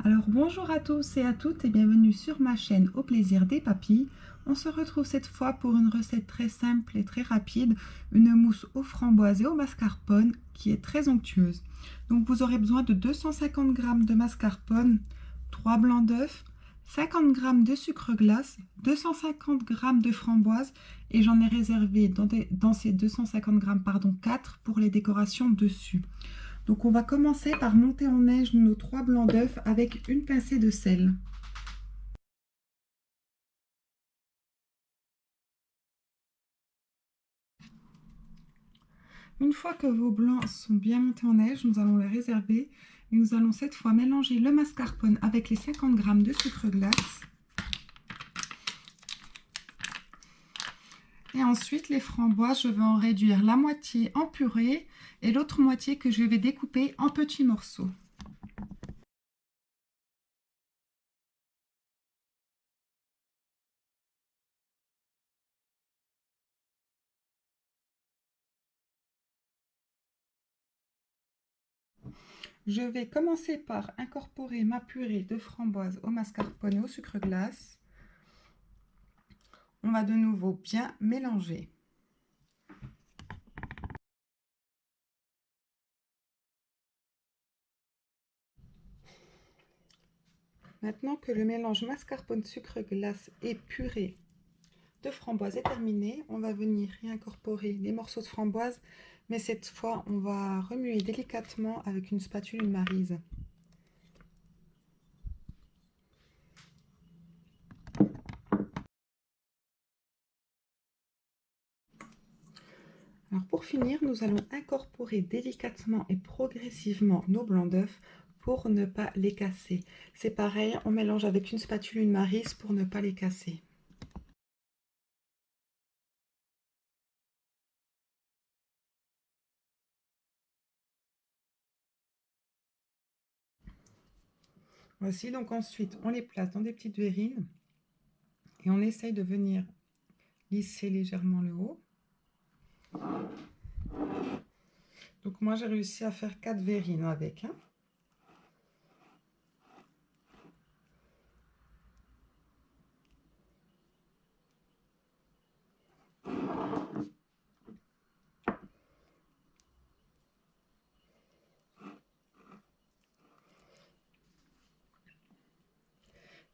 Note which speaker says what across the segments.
Speaker 1: Alors bonjour à tous et à toutes et bienvenue sur ma chaîne Au plaisir des papilles. On se retrouve cette fois pour une recette très simple et très rapide, une mousse aux framboises et au mascarpone qui est très onctueuse. Donc vous aurez besoin de 250 g de mascarpone, 3 blancs d'œufs, 50 g de sucre glace, 250 g de framboises et j'en ai réservé dans ces 250 g 4 pour les décorations dessus. Donc on va commencer par monter en neige nos 3 blancs d'œufs avec une pincée de sel. Une fois que vos blancs sont bien montés en neige, nous allons les réserver et nous allons cette fois mélanger le mascarpone avec les 50 g de sucre glace. Et ensuite les framboises, je vais en réduire la moitié en purée et l'autre moitié que je vais découper en petits morceaux. Je vais commencer par incorporer ma purée de framboises au mascarpone et au sucre glace. On va de nouveau bien mélanger. Maintenant que le mélange mascarpone sucre glace et purée de framboise est terminé, on va venir y incorporer les morceaux de framboise, mais cette fois on va remuer délicatement avec une spatule, une maryse. Alors pour finir, nous allons incorporer délicatement et progressivement nos blancs d'œufs pour ne pas les casser. C'est pareil, on mélange avec une spatule, une maryse pour ne pas les casser. Voici, donc ensuite on les place dans des petites verrines et on essaye de venir lisser légèrement le haut. Donc moi j'ai réussi à faire 4 verrines avec.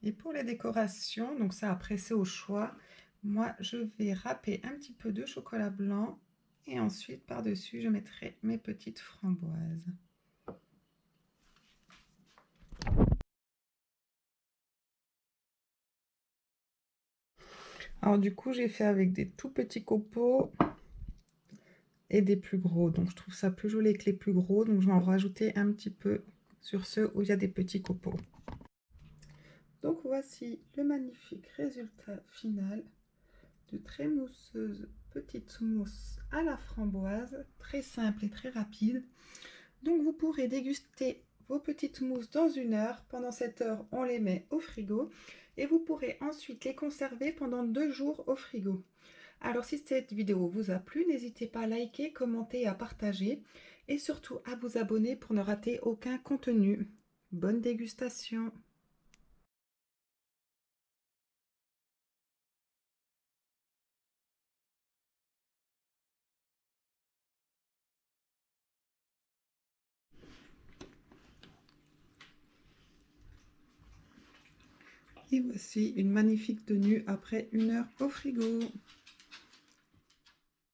Speaker 1: Et pour les décorations, donc ça après c'est au choix, moi je vais râper un petit peu de chocolat blanc et ensuite par-dessus je mettrai mes petites framboises. Alors du coup j'ai fait avec des tout petits copeaux et des plus gros, donc je trouve ça plus joli que les plus gros, donc je vais en rajouter un petit peu sur ceux où il y a des petits copeaux. Donc voici le magnifique résultat final de très mousseuse petite mousse à la framboise, très simple et très rapide. Donc vous pourrez déguster vos petites mousses dans 1 heure. Pendant cette heure, on les met au frigo et vous pourrez ensuite les conserver pendant 2 jours au frigo. Alors si cette vidéo vous a plu, n'hésitez pas à liker, commenter et à partager et surtout à vous abonner pour ne rater aucun contenu. Bonne dégustation! Et voici une magnifique tenue après 1 heure au frigo.